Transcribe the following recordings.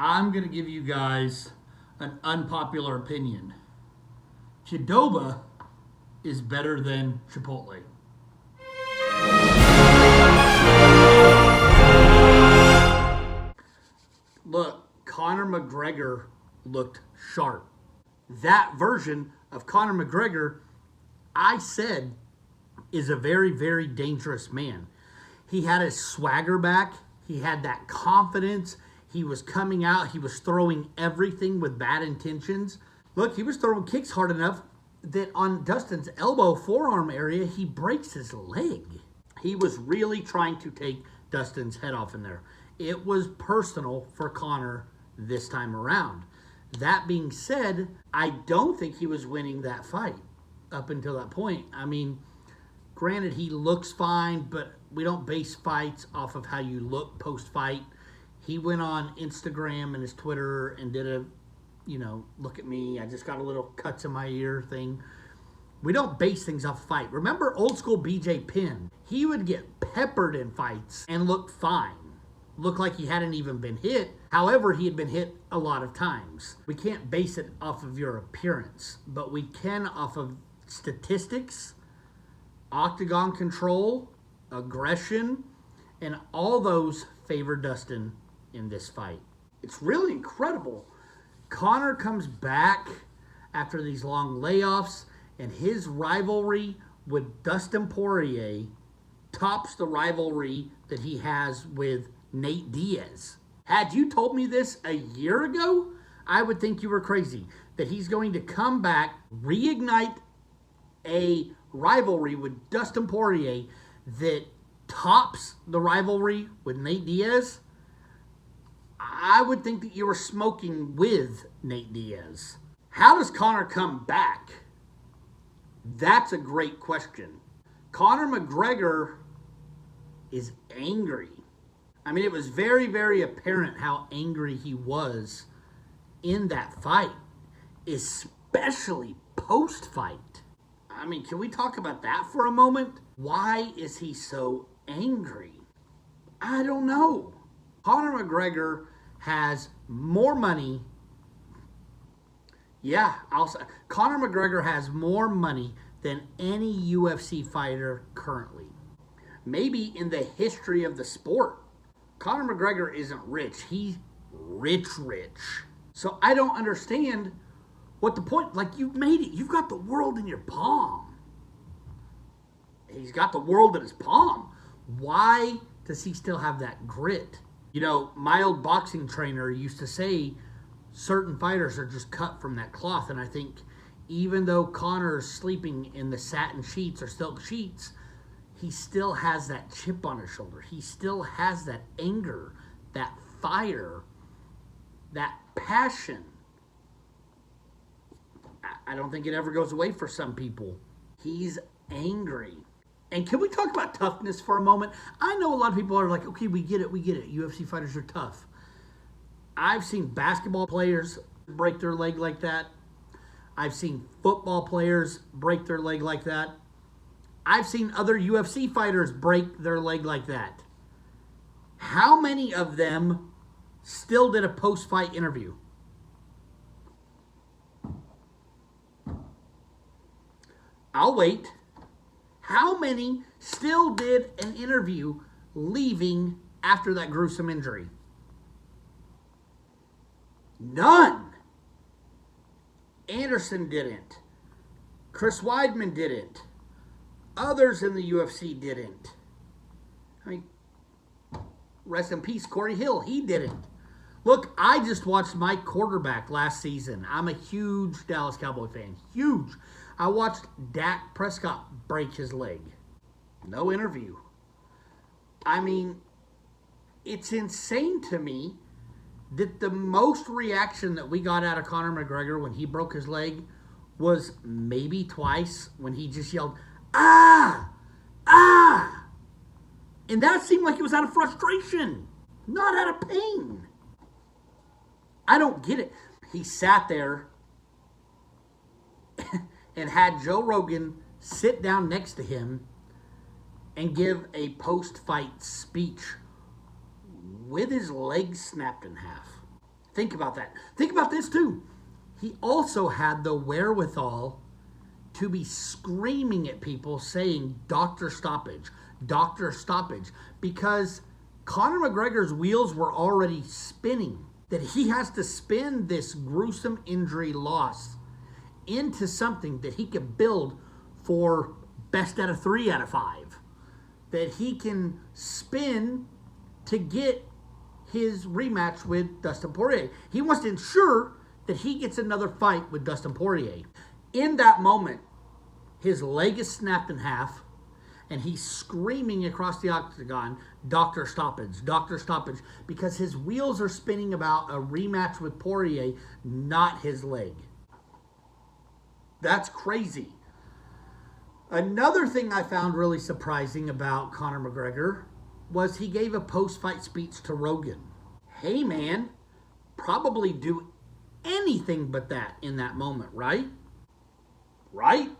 I'm going to give you guys an unpopular opinion. Qdoba is better than Chipotle. Look, Conor McGregor looked sharp. That version of Conor McGregor, I said, is a very, very dangerous man. He had his swagger back. He had that confidence. He was coming out. He was throwing everything with bad intentions. Look, he was throwing kicks hard enough that on Dustin's elbow, forearm area, he breaks his leg. He was really trying to take Dustin's head off in there. It was personal for Conor this time around. That being said, I don't think he was winning that fight up until that point. I mean, granted, he looks fine, but we don't base fights off of how you look post-fight. He went on Instagram and his Twitter and did a, look at me, I just got a little cuts in my ear thing. We don't base things off fight. Remember old school BJ Penn? He would get peppered in fights and look fine. Looked like he hadn't even been hit. However, he had been hit a lot of times. We can't base it off of your appearance, but we can off of statistics, octagon control, aggression, and all those favor Dustin in this fight. It's really incredible. Conor comes back after these long layoffs, and his rivalry with Dustin Poirier tops the rivalry that he has with Nate Diaz. Had you told me this a year ago, I would think you were crazy. That he's going to come back, reignite a rivalry with Dustin Poirier that tops the rivalry with Nate Diaz. I would think that you were smoking with Nate Diaz. How does Conor come back? That's a great question. Conor McGregor is angry. I mean, it was very, very apparent how angry he was in that fight, especially post-fight. I mean, can we talk about that for a moment? Why is he so angry? I don't know. Conor McGregor has more money. Yeah, Conor McGregor has more money than any UFC fighter currently. Maybe in the history of the sport. Conor McGregor isn't rich. He's rich. So I don't understand what the point. Like, you've made it. You've got the world in your palm. He's got the world in his palm. Why does he still have that grit? My old boxing trainer used to say certain fighters are just cut from that cloth. And I think even though Conor is sleeping in the satin sheets or silk sheets, he still has that chip on his shoulder. He still has that anger, that fire, that passion. I don't think it ever goes away for some people. He's angry. And can we talk about toughness for a moment? I know a lot of people are like, okay, we get it. UFC fighters are tough. I've seen basketball players break their leg like that. I've seen football players break their leg like that. I've seen other UFC fighters break their leg like that. How many of them still did a post-fight interview? I'll wait. How many still did an interview leaving after that gruesome injury? None. Anderson didn't. Chris Weidman didn't. Others in the UFC didn't. I mean, rest in peace, Corey Hill. He didn't. Look, I just watched my quarterback last season. I'm a huge Dallas Cowboy fan. Huge. I watched Dak Prescott break his leg. No interview. I mean, it's insane to me that the most reaction that we got out of Conor McGregor when he broke his leg was maybe twice when he just yelled, "Ah! Ah!" And that seemed like it was out of frustration, not out of pain. I don't get it. He sat there and had Joe Rogan sit down next to him and give a post-fight speech with his legs snapped in half. Think about that. Think about this too. He also had the wherewithal to be screaming at people saying, "Doctor stoppage, doctor stoppage," because Conor McGregor's wheels were already spinning. That he has to spin this gruesome injury loss into something that he could build for best out of 3 out of 5. That he can spin to get his rematch with Dustin Poirier. He wants to ensure that he gets another fight with Dustin Poirier. In that moment, his leg is snapped in half, and he's screaming across the octagon, "Doctor stoppage, doctor stoppage," because his wheels are spinning about a rematch with Poirier, not his leg. That's crazy. Another thing I found really surprising about Conor McGregor was he gave a post-fight speech to Rogan. Hey man, probably do anything but that in that moment, right? Right?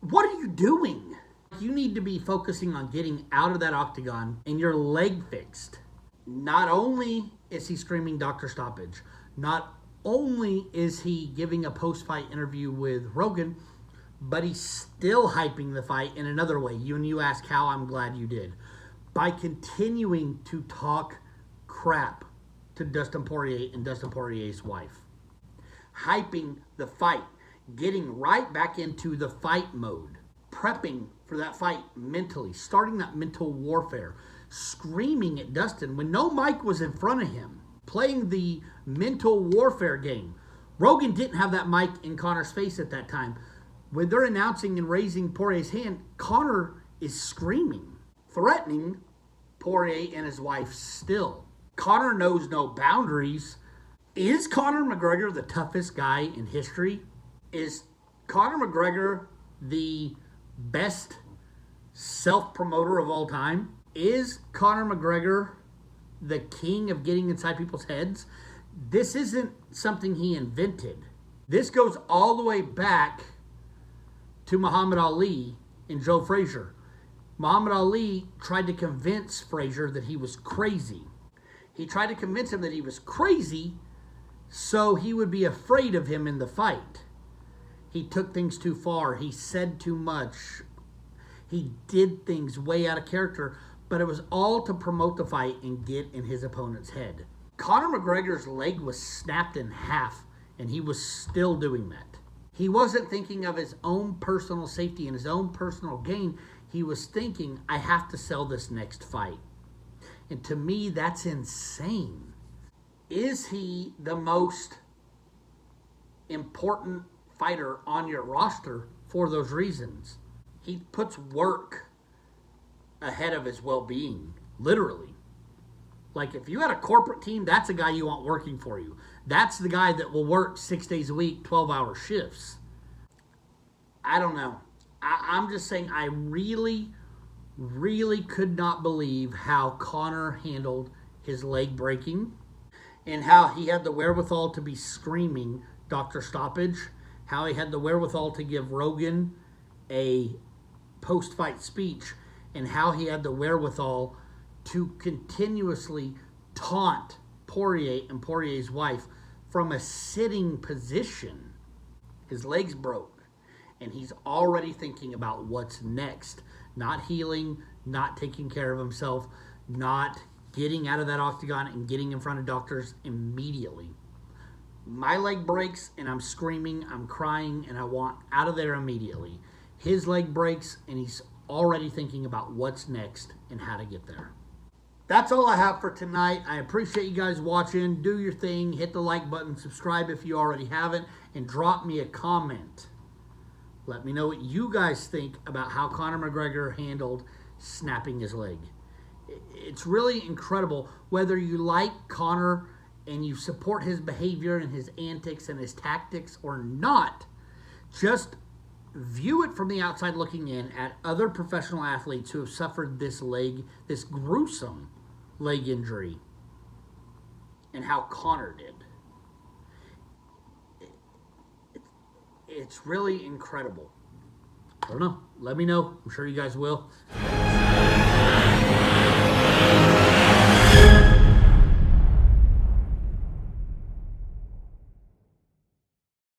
What are you doing? You need to be focusing on getting out of that octagon and your leg fixed. Not only is he screaming "Doctor stoppage," not only is he giving a post-fight interview with Rogan, but he's still hyping the fight in another way. When you ask how, I'm glad you did. By continuing to talk crap to Dustin Poirier and Dustin Poirier's wife. Hyping the fight. Getting right back into the fight mode. Prepping for that fight mentally. Starting that mental warfare. Screaming at Dustin when no mic was in front of him. Playing the mental warfare game. Rogan didn't have that mic in Conor's face at that time. When they're announcing and raising Poirier's hand, Conor is screaming, threatening Poirier and his wife still. Conor knows no boundaries. Is Conor McGregor the toughest guy in history? Is Conor McGregor the best self-promoter of all time? Is Conor McGregor the king of getting inside people's heads? This isn't something he invented. This goes all the way back to Muhammad Ali and Joe Frazier. Muhammad Ali tried to convince Frazier that he was crazy. He tried to convince him that he was crazy so he would be afraid of him in the fight. He took things too far. He said too much. He did things way out of character, but it was all to promote the fight and get in his opponent's head. Conor McGregor's leg was snapped in half, and he was still doing that. He wasn't thinking of his own personal safety and his own personal gain. He was thinking, I have to sell this next fight. And to me, that's insane. Is he the most important fighter on your roster for those reasons? He puts work ahead of his well-being, literally. Like if you had a corporate team, that's a guy you want working for you. That's the guy that will work 6 days a week, 12-hour shifts. I don't know. I'm just saying I really could not believe how Conor handled his leg breaking and how he had the wherewithal to be screaming "Doctor stoppage," how he had the wherewithal to give Rogan a post-fight speech, and how he had the wherewithal to continuously taunt Poirier and Poirier's wife from a sitting position. His legs broke, and he's already thinking about what's next. Not healing, not taking care of himself, not getting out of that octagon and getting in front of doctors immediately. My leg breaks, and I'm screaming, I'm crying, and I want out of there immediately. His leg breaks, and he's already thinking about what's next and how to get there. That's all I have for tonight. I appreciate you guys watching. Do your thing. Hit the like button. Subscribe if you already haven't. And drop me a comment. Let me know what you guys think about how Conor McGregor handled snapping his leg. It's really incredible. Whether you like Conor and you support his behavior and his antics and his tactics or not, just view it from the outside looking in at other professional athletes who have suffered this gruesome leg injury, and how Conor did. It's really incredible. I don't know. Let me know. I'm sure you guys will.